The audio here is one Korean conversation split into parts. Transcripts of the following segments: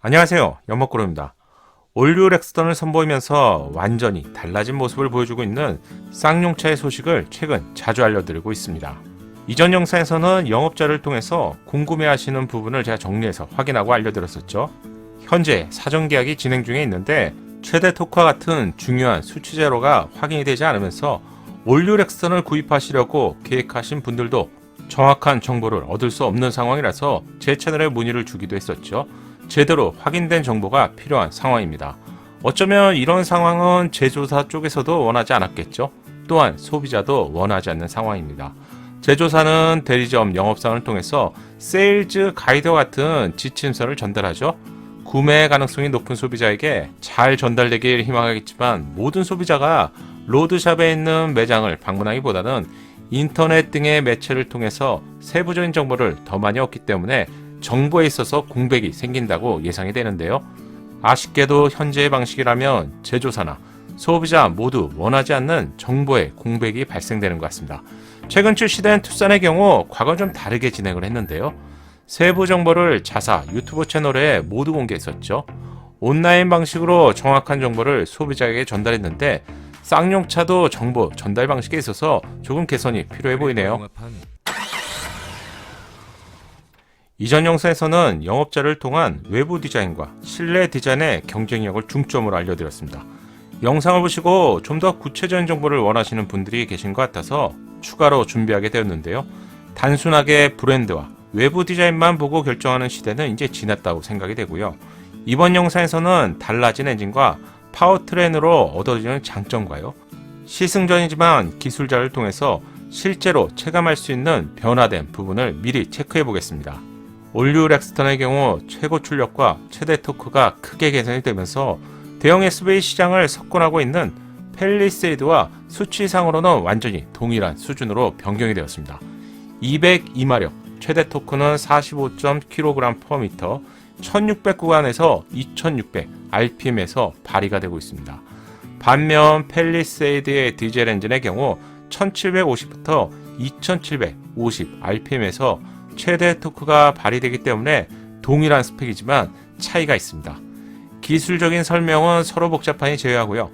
안녕하세요. 연목구름입니다. 올류 렉스턴을 선보이면서 완전히 달라진 모습을 보여주고 있는 쌍용차의 소식을 최근 자주 알려드리고 있습니다. 이전 영상에서는 영업자를 통해서 궁금해하시는 부분을 제가 정리해서 확인하고 알려드렸었죠. 현재 사전 계약이 진행 중에 있는데 최대 토크와 같은 중요한 수치 자료가 확인이 되지 않으면서 올류 렉스턴을 구입하시려고 계획하신 분들도 정확한 정보를 얻을 수 없는 상황이라서 제 채널에 문의를 주기도 했었죠. 제대로 확인된 정보가 필요한 상황입니다. 어쩌면 이런 상황은 제조사 쪽에서도 원하지 않았겠죠. 또한 소비자도 원하지 않는 상황입니다. 제조사는 대리점 영업상을 통해서 세일즈 가이드와 같은 지침서를 전달하죠. 구매 가능성이 높은 소비자에게 잘 전달되길 희망하겠지만 모든 소비자가 로드샵에 있는 매장을 방문하기보다는 인터넷 등의 매체를 통해서 세부적인 정보를 더 많이 얻기 때문에 정보에 있어서 공백이 생긴다고 예상이 되는데요. 아쉽게도 현재의 방식이라면 제조사나 소비자 모두 원하지 않는 정보의 공백이 발생되는 것 같습니다. 최근 출시된 투싼의 경우 과거와 좀 다르게 진행을 했는데요. 세부 정보를 자사 유튜브 채널에 모두 공개했었죠. 온라인 방식으로 정확한 정보를 소비자에게 전달했는데 쌍용차도 정보 전달 방식에 있어서 조금 개선이 필요해 보이네요. 이전 영상에서는 영업자를 통한 외부 디자인과 실내 디자인의 경쟁력을 중점으로 알려드렸습니다. 영상을 보시고 좀 더 구체적인 정보를 원하시는 분들이 계신 것 같아서 추가로 준비하게 되었는데요. 단순하게 브랜드와 외부 디자인만 보고 결정하는 시대는 이제 지났다고 생각이 되고요. 이번 영상에서는 달라진 엔진과 파워트레인으로 얻어지는 장점과요. 시승전이지만 기술자를 통해서 실제로 체감할 수 있는 변화된 부분을 미리 체크해 보겠습니다. 올류 렉스턴의 경우 최고 출력과 최대 토크가 크게 개선이 되면서 대형 SUV 시장을 석권하고 있는 팰리세이드와 수치상으로는 완전히 동일한 수준으로 변경이 되었습니다. 202마력, 최대 토크는 45.kg/m, 1600 구간에서 2600 rpm에서 발휘가 되고 있습니다. 반면 팰리세이드의 디젤 엔진의 경우 1750부터 2750 rpm에서 최대 토크가 발휘되기 때문에 동일한 스펙이지만 차이가 있습니다. 기술적인 설명은 서로 복잡하니 제외하고요.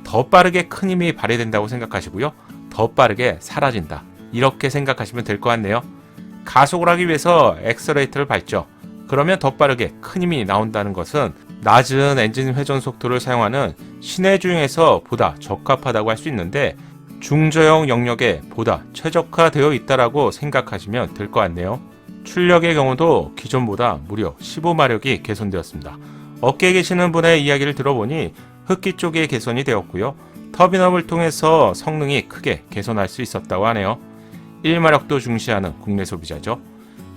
더 빠르게 큰 힘이 발휘된다고 생각하시고요. 더 빠르게 사라진다. 이렇게 생각하시면 될 것 같네요. 가속을 하기 위해서 엑셀레이터를 밟죠. 그러면 더 빠르게 큰 힘이 나온다는 것은 낮은 엔진 회전 속도를 사용하는 시내 주행에서 보다 적합하다고 할 수 있는데 중저형 영역에 보다 최적화되어 있다고 생각하시면 될 것 같네요. 출력의 경우도 기존보다 무려 15마력이 개선되었습니다. 업계에 계시는 분의 이야기를 들어보니 흡기 쪽에 개선이 되었고요. 터빈업을 통해서 성능이 크게 개선할 수 있었다고 하네요. 1마력도 중시하는 국내 소비자죠.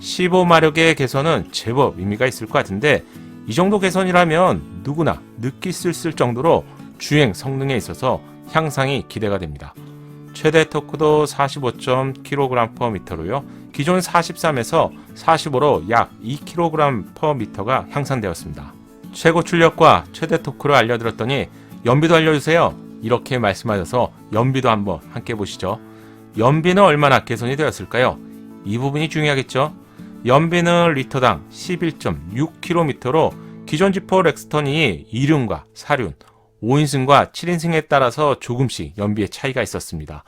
15마력의 개선은 제법 의미가 있을 것 같은데 이 정도 개선이라면 누구나 느낄 수 있을 정도로 주행 성능에 있어서 향상이 기대가 됩니다. 최대 토크도 45.kg/m로요. 기존 43에서 45로 약 2kg/m가 향상되었습니다. 최고 출력과 최대 토크를 알려드렸더니 연비도 알려주세요. 이렇게 말씀하셔서 연비도 한번 함께 보시죠. 연비는 얼마나 개선이 되었을까요? 이 부분이 중요하겠죠. 연비는 리터당 11.6km로 기존 지포 렉스턴이 2륜과 4륜, 5인승과 7인승에 따라서 조금씩 연비의 차이가 있었습니다.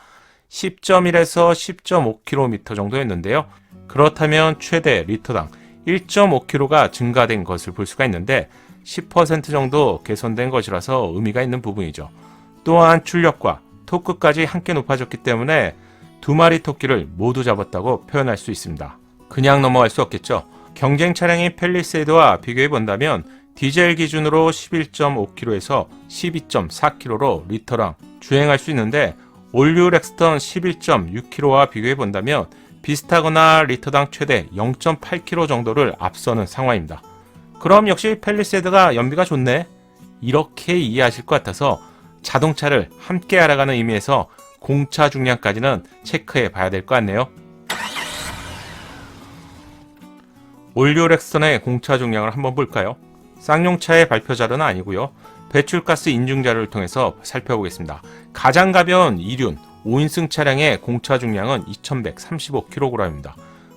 10.1에서 10.5km 정도였는데요. 그렇다면 최대 리터당 1.5km가 증가된 것을 볼 수가 있는데 10% 정도 개선된 것이라서 의미가 있는 부분이죠. 또한 출력과 토크까지 함께 높아졌기 때문에 두 마리 토끼를 모두 잡았다고 표현할 수 있습니다. 그냥 넘어갈 수 없겠죠. 경쟁 차량인 팰리세이드와 비교해 본다면 디젤 기준으로 11.5km에서 12.4km로 리터당 주행할 수 있는데 올류 렉스턴 11.6km와 비교해 본다면 비슷하거나 리터당 최대 0.8km 정도를 앞서는 상황입니다. 그럼 역시 팰리세이드가 연비가 좋네? 이렇게 이해하실 것 같아서 자동차를 함께 알아가는 의미에서 공차 중량까지는 체크해 봐야 될 것 같네요. 올류 렉스턴의 공차 중량을 한번 볼까요? 쌍용차의 발표 자료는 아니고요. 배출가스 인증 자료를 통해서 살펴보겠습니다. 가장 가벼운 2륜 5인승 차량의 공차 중량은 2135kg입니다.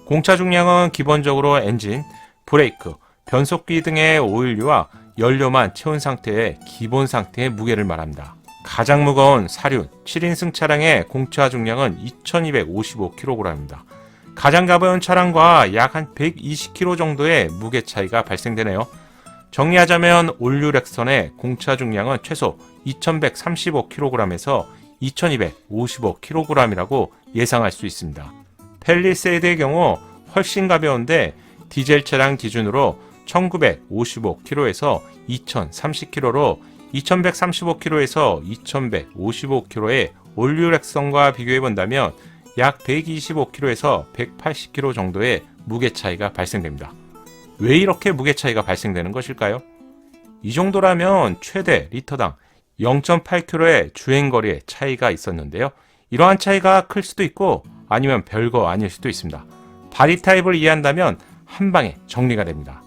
공차 중량은 기본적으로 엔진, 브레이크, 변속기 등의 오일류와 연료만 채운 상태의 기본 상태의 무게를 말합니다. 가장 무거운 사륜 7인승 차량의 공차 중량은 2255kg입니다. 가장 가벼운 차량과 약 한 120kg 정도의 무게 차이가 발생되네요. 정리하자면 올류 렉스턴의 공차 중량은 최소 2135kg에서 2255kg이라고 예상할 수 있습니다. 팰리세이드의 경우 훨씬 가벼운데 디젤 차량 기준으로 1955kg에서 2030kg로 2135kg에서 2155kg의 올류 렉스턴과 비교해 본다면 약 125kg에서 180kg 정도의 무게 차이가 발생됩니다. 왜 이렇게 무게 차이가 발생되는 것일까요? 이 정도라면 최대 리터당 0.8km의 주행거리의 차이가 있었는데요. 이러한 차이가 클 수도 있고 아니면 별거 아닐 수도 있습니다. 바디 타입을 이해한다면 한 방에 정리가 됩니다.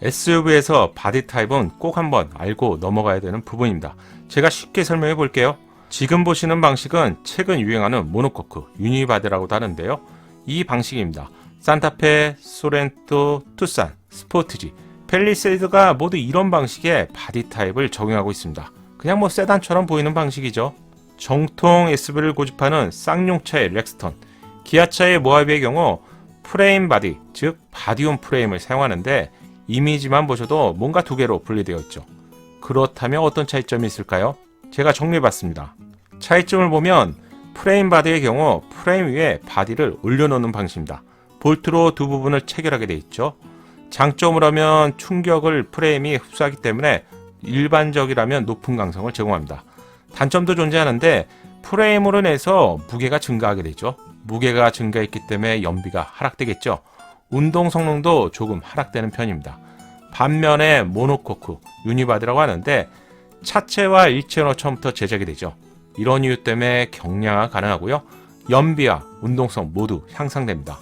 SUV에서 바디 타입은 꼭 한번 알고 넘어가야 되는 부분입니다. 제가 쉽게 설명해 볼게요. 지금 보시는 방식은 최근 유행하는 모노코크 유니바디라고도 하는데요. 이 방식입니다. 산타페, 소렌토, 투싼, 스포티지, 팰리세이드가 모두 이런 방식의 바디 타입을 적용하고 있습니다. 그냥 뭐 세단처럼 보이는 방식이죠. 정통 SUV를 고집하는 쌍용차의 렉스턴, 기아차의 모하비의 경우 프레임 바디, 즉 바디온 프레임을 사용하는데 이미지만 보셔도 뭔가 두 개로 분리되어 있죠. 그렇다면 어떤 차이점이 있을까요? 제가 정리해봤습니다. 차이점을 보면 프레임 바디의 경우 프레임 위에 바디를 올려놓는 방식입니다. 볼트로 두 부분을 체결하게 되어 있죠. 장점을 하면 충격을 프레임이 흡수하기 때문에 일반적이라면 높은 강성을 제공합니다. 단점도 존재하는데 프레임으로 인해서 무게가 증가하게 되죠. 무게가 증가했기 때문에 연비가 하락되겠죠. 운동 성능도 조금 하락되는 편입니다. 반면에 모노코크, 유니바디라고 하는데 차체와 일체로 처음부터 제작이 되죠. 이런 이유 때문에 경량화 가능하고요. 연비와 운동성 모두 향상됩니다.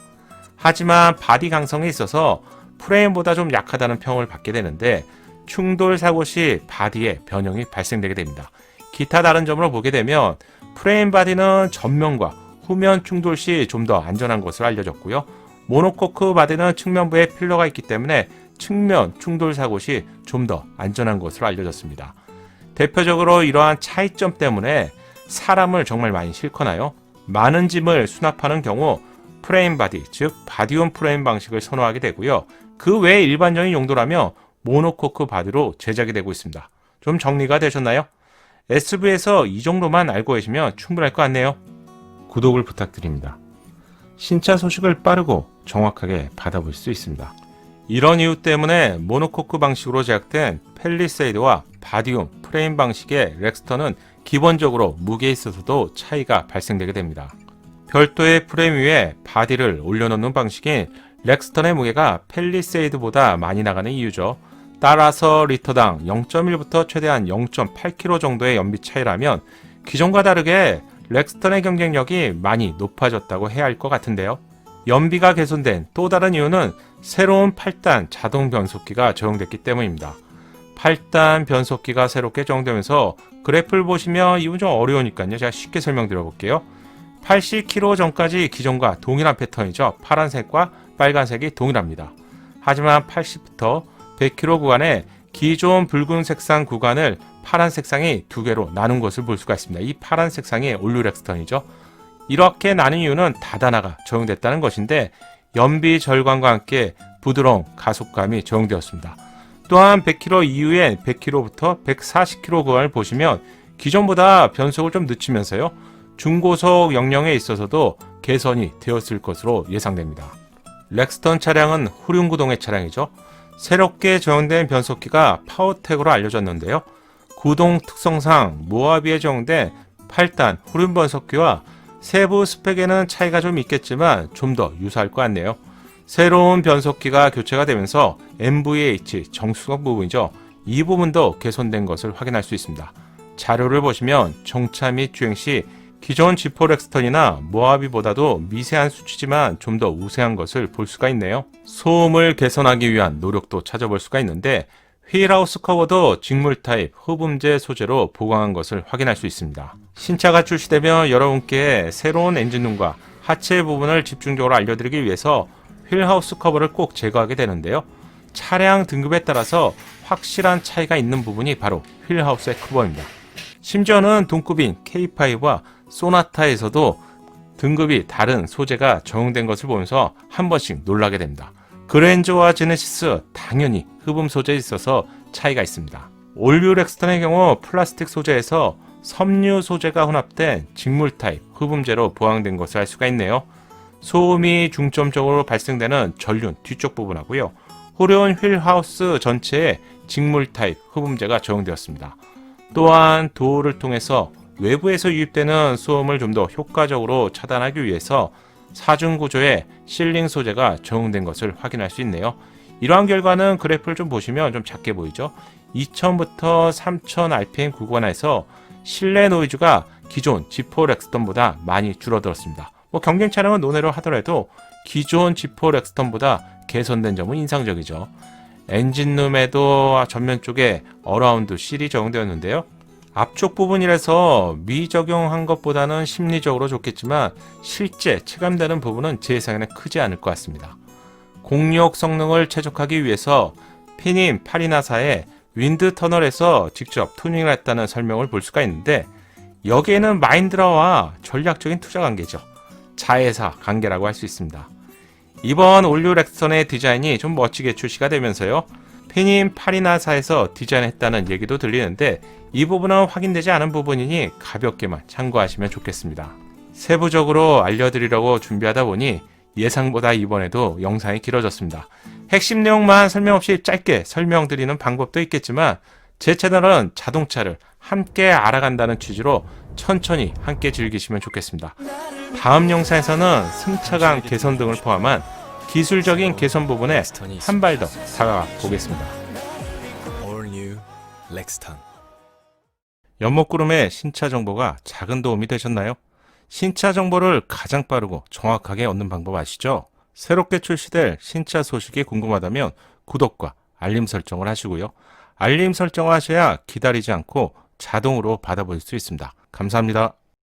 하지만 바디 강성에 있어서 프레임보다 좀 약하다는 평을 받게 되는데 충돌 사고 시 바디에 변형이 발생되게 됩니다. 기타 다른 점으로 보게 되면 프레임 바디는 전면과 후면 충돌 시 좀 더 안전한 것으로 알려졌고요. 모노코크 바디는 측면부에 필러가 있기 때문에 측면 충돌 사고 시 좀 더 안전한 것으로 알려졌습니다. 대표적으로 이러한 차이점 때문에 사람을 정말 많이 싣거나요. 많은 짐을 수납하는 경우 프레임 바디, 즉 바디온 프레임 방식을 선호하게 되고요. 그 외에 일반적인 용도라면 모노코크 바디로 제작이 되고 있습니다. 좀 정리가 되셨나요? SUV에서 이 정도만 알고 계시면 충분할 것 같네요. 구독을 부탁드립니다. 신차 소식을 빠르고 정확하게 받아볼 수 있습니다. 이런 이유 때문에 모노코크 방식으로 제작된 팰리세이드와 바디움 프레임 방식의 렉스턴은 기본적으로 무게에 있어서도 차이가 발생되게 됩니다. 별도의 프레임 위에 바디를 올려놓는 방식인 렉스턴의 무게가 팰리세이드보다 많이 나가는 이유죠. 따라서 리터당 0.1부터 최대한 0.8kg 정도의 연비 차이라면 기존과 다르게 렉스턴의 경쟁력이 많이 높아졌다고 해야 할 것 같은데요. 연비가 개선된 또 다른 이유는 새로운 8단 자동 변속기가 적용됐기 때문입니다. 8단 변속기가 새롭게 적용되면서 그래프를 보시면 이건 좀 어려우니까요. 제가 쉽게 설명드려 볼게요. 80km 전까지 기존과 동일한 패턴이죠. 파란색과 빨간색이 동일합니다. 하지만 80부터 100km 구간에 기존 붉은 색상 구간을 파란 색상이 두 개로 나눈 것을 볼 수가 있습니다. 이 파란 색상이 올류 렉스턴이죠. 이렇게 나눈 이유는 다단화가 적용됐다는 것인데 연비 절감과 함께 부드러운 가속감이 적용되었습니다. 또한 100km 이후에 100km부터 140km 구간을 보시면 기존보다 변속을 좀 늦추면서요. 중고속 영역에 있어서도 개선이 되었을 것으로 예상됩니다. 렉스턴 차량은 후륜구동의 차량이죠. 새롭게 적용된 변속기가 파워텍으로 알려졌는데요. 구동 특성상 모하비에 적용된 8단 후륜 변속기와 세부 스펙에는 차이가 좀 있겠지만 좀 더 유사할 것 같네요. 새로운 변속기가 교체가 되면서 MVH 정수석 부분이죠. 이 부분도 개선된 것을 확인할 수 있습니다. 자료를 보시면 정차 및 주행 시 기존 지포 렉스턴이나 모하비보다도 미세한 수치지만 좀 더 우세한 것을 볼 수가 있네요. 소음을 개선하기 위한 노력도 찾아볼 수가 있는데 휠하우스 커버도 직물 타입 흡음재 소재로 보강한 것을 확인할 수 있습니다. 신차가 출시되면 여러분께 새로운 엔진룸과 하체 부분을 집중적으로 알려드리기 위해서 휠하우스 커버를 꼭 제거하게 되는데요. 차량 등급에 따라서 확실한 차이가 있는 부분이 바로 휠하우스의 커버입니다. 심지어는 동급인 K5와 소나타에서도 등급이 다른 소재가 적용된 것을 보면서 한 번씩 놀라게 됩니다. 그랜저와 제네시스 당연히 흡음 소재에 있어서 차이가 있습니다. 올류 렉스턴의 경우 플라스틱 소재에서 섬유 소재가 혼합된 직물 타입 흡음재로 보강된 것을 알 수가 있네요. 소음이 중점적으로 발생되는 전륜 뒤쪽 부분하고요. 호르온 휠하우스 전체에 직물 타입 흡음재가 적용되었습니다. 또한 도어를 통해서 외부에서 유입되는 소음을 좀 더 효과적으로 차단하기 위해서 사중 구조의 실링 소재가 적용된 것을 확인할 수 있네요. 이러한 결과는 그래프를 좀 보시면 좀 작게 보이죠. 2000부터 3000 rpm 구간에서 실내 노이즈가 기존 G4 렉스턴보다 많이 줄어들었습니다. 경쟁 차량은 논외로 하더라도 기존 G4 렉스턴보다 개선된 점은 인상적이죠. 엔진룸에도 전면 쪽에 어라운드 실이 적용되었는데요. 앞쪽 부분이라서 미적용한 것보다는 심리적으로 좋겠지만 실제 체감되는 부분은 제 예상에는 크지 않을 것 같습니다. 공력 성능을 최적화하기 위해서 피님 파리나사의 윈드 터널에서 직접 투닝을 했다는 설명을 볼 수가 있는데 여기에는 마인드라와 전략적인 투자 관계죠. 자회사 관계라고 할 수 있습니다. 이번 올류 렉스턴의 디자인이 좀 멋지게 출시가 되면서요. 피님 파리나사에서 디자인했다는 얘기도 들리는데 이 부분은 확인되지 않은 부분이니 가볍게만 참고하시면 좋겠습니다. 세부적으로 알려드리려고 준비하다 보니 예상보다 이번에도 영상이 길어졌습니다. 핵심 내용만 설명 없이 짧게 설명드리는 방법도 있겠지만 제 채널은 자동차를 함께 알아간다는 취지로 천천히 함께 즐기시면 좋겠습니다. 다음 영상에서는 승차감 개선 등을 포함한 기술적인 개선 부분에 한 발 더 다가가 보겠습니다. 연목구름의 신차 정보가 작은 도움이 되셨나요? 신차 정보를 가장 빠르고 정확하게 얻는 방법 아시죠? 새롭게 출시될 신차 소식이 궁금하다면 구독과 알림 설정을 하시고요. 알림 설정을 하셔야 기다리지 않고 자동으로 받아볼 수 있습니다. 감사합니다.